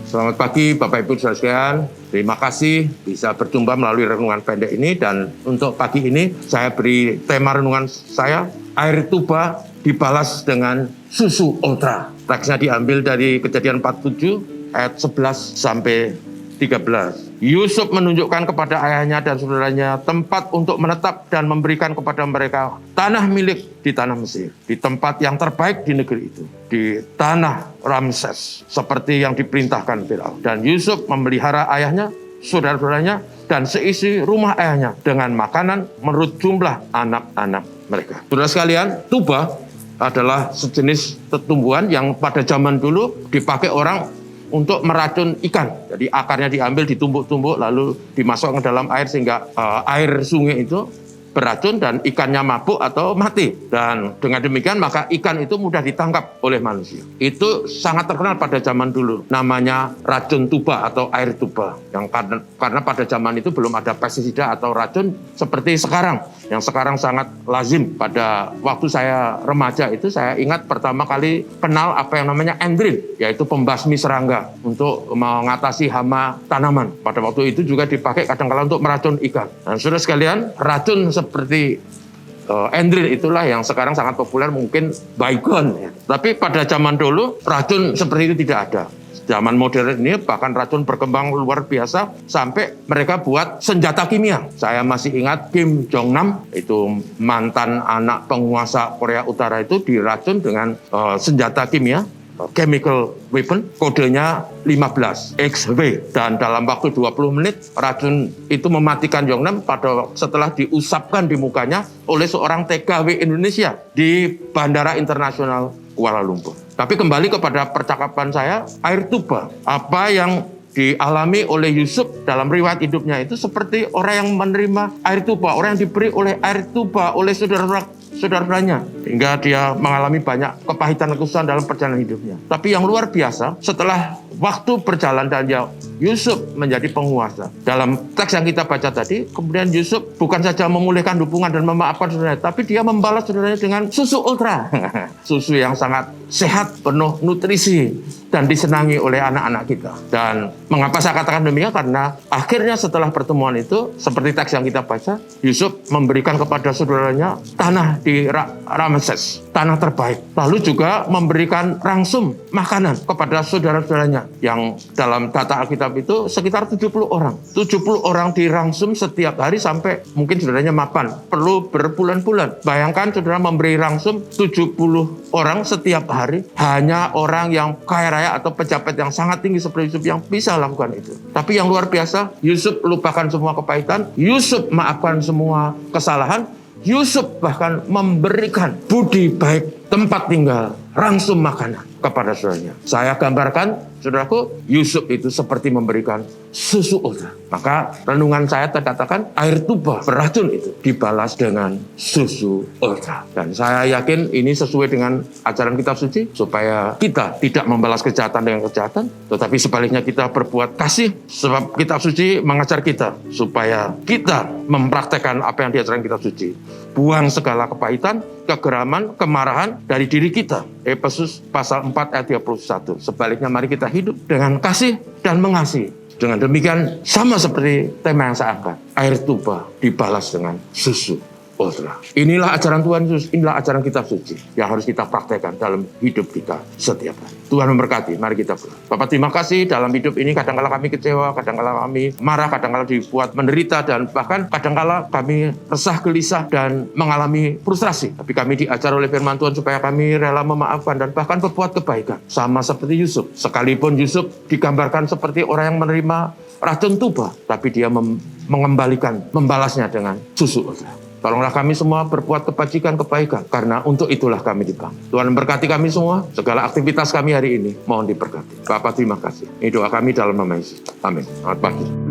Selamat pagi Bapak Ibu Saudara sekalian. Terima kasih bisa berjumpa melalui renungan pendek ini, dan untuk pagi ini saya beri tema renungan saya, air tuba dibalas dengan susu ultra. Teksnya diambil dari Kejadian 47 ayat 11 sampai 13. Yusuf menunjukkan kepada ayahnya dan saudaranya tempat untuk menetap dan memberikan kepada mereka tanah milik di tanah Mesir, di tempat yang terbaik di negeri itu, di tanah Ramses, seperti yang diperintahkan Firaun. Dan Yusuf memelihara ayahnya, saudara-saudaranya, dan seisi rumah ayahnya dengan makanan menurut jumlah anak-anak mereka. Saudara sekalian, tuba adalah sejenis tumbuhan yang pada zaman dulu dipakai orang untuk meracun ikan. Jadi akarnya diambil, ditumbuk-tumbuk, lalu dimasukkan ke dalam air sehingga air sungai itu beracun dan ikannya mabuk atau mati. Dan dengan demikian maka ikan itu mudah ditangkap oleh manusia. Itu sangat terkenal pada zaman dulu. Namanya racun tuba atau air tuba. Yang karena pada zaman itu belum ada pestisida atau racun seperti sekarang. Yang sekarang sangat lazim. Pada waktu saya remaja itu saya ingat pertama kali kenal apa yang namanya endrin, yaitu pembasmi serangga untuk mengatasi hama tanaman. Pada waktu itu juga dipakai kadang-kala untuk meracun ikan. Dan saudara sekalian, racun seperti endrin itulah yang sekarang sangat populer, mungkin baygon. Ya. Tapi pada zaman dulu racun seperti itu tidak ada. Zaman modern ini bahkan racun berkembang luar biasa sampai mereka buat senjata kimia. Saya masih ingat Kim Jong Nam, itu mantan anak penguasa Korea Utara, itu diracun dengan senjata kimia, chemical weapon, kodenya 15 XW, dan dalam waktu 20 menit racun itu mematikan Jong Nam setelah diusapkan di mukanya oleh seorang TKW Indonesia di Bandara Internasional Kuala Lumpur. Tapi kembali kepada percakapan saya, air tuba, apa yang dialami oleh Yusuf dalam riwayat hidupnya itu seperti orang yang menerima air tuba, orang yang diberi oleh air tuba oleh saudara-saudaranya, hingga dia mengalami banyak kepahitan dan kesusahan dalam perjalanan hidupnya. Tapi yang luar biasa, setelah waktu berjalan dan Yusuf menjadi penguasa. Dalam teks yang kita baca tadi, kemudian Yusuf bukan saja memulihkan hubungan dan memaafkan saudaranya, tapi dia membalas saudaranya dengan susu ultra. Susu yang sangat sehat, penuh nutrisi, dan disenangi oleh anak-anak kita. Dan mengapa saya katakan demikian? Karena akhirnya setelah pertemuan itu, seperti teks yang kita baca, Yusuf memberikan kepada saudaranya tanah di Ramses, tanah terbaik. Lalu juga memberikan rangsum makanan kepada saudara-saudaranya, yang dalam data Alkitab itu sekitar 70 orang. 70 orang dirangsum setiap hari sampai mungkin saudaranya mapan. Perlu berbulan-bulan. Bayangkan saudara memberi rangsum 70 orang setiap hari. Hanya orang yang kaya raya atau pejabat yang sangat tinggi seperti Yusuf yang bisa lakukan itu. Tapi yang luar biasa, Yusuf lupakan semua kepahitan. Yusuf maafkan semua kesalahan. Yusuf bahkan memberikan budi baik, tempat tinggal, rangsum makanan kepada saudaranya. Saya gambarkan, saudaraku, Yusuf itu seperti memberikan susu ultra. Maka renungan saya terkatakan air tuba beracun itu dibalas dengan susu ultra. Dan saya yakin ini sesuai dengan ajaran kitab suci, supaya kita tidak membalas kejahatan dengan kejahatan, tetapi sebaliknya kita berbuat kasih. Sebab kitab suci mengajar kita supaya kita mempraktekkan apa yang diajarkan kitab suci. Buang segala kepahitan, kegeraman, kemarahan dari diri kita. Efesus pasal 4 ayat 31. Sebaliknya mari kita hidup dengan kasih dan mengasihi. Dengan demikian sama seperti tema yang saya angkat. Air tuba dibalas dengan susu ultra. Inilah ajaran Tuhan Yesus, inilah ajaran kitab suci yang harus kita praktekkan dalam hidup kita setiap hari. Tuhan memberkati, mari kita berdoa. Bapak, terima kasih dalam hidup ini kadang-kala kami kecewa, kadang-kala kami marah, kadang-kala dibuat menderita, dan bahkan kadang-kala kami resah, gelisah, dan mengalami frustrasi. Tapi kami diajar oleh firman Tuhan supaya kami rela memaafkan dan bahkan berbuat kebaikan. Sama seperti Yusuf. Sekalipun Yusuf digambarkan seperti orang yang menerima racun tuba, tapi dia mengembalikan, membalasnya dengan susu ultra. Tolonglah kami semua berbuat kebajikan, kebaikan, karena untuk itulah kami dipanggil. Tuhan memberkati kami semua, segala aktivitas kami hari ini mohon diberkati. Bapak, terima kasih. Ini doa kami dalam nama Yesus. Amin. Selamat pagi.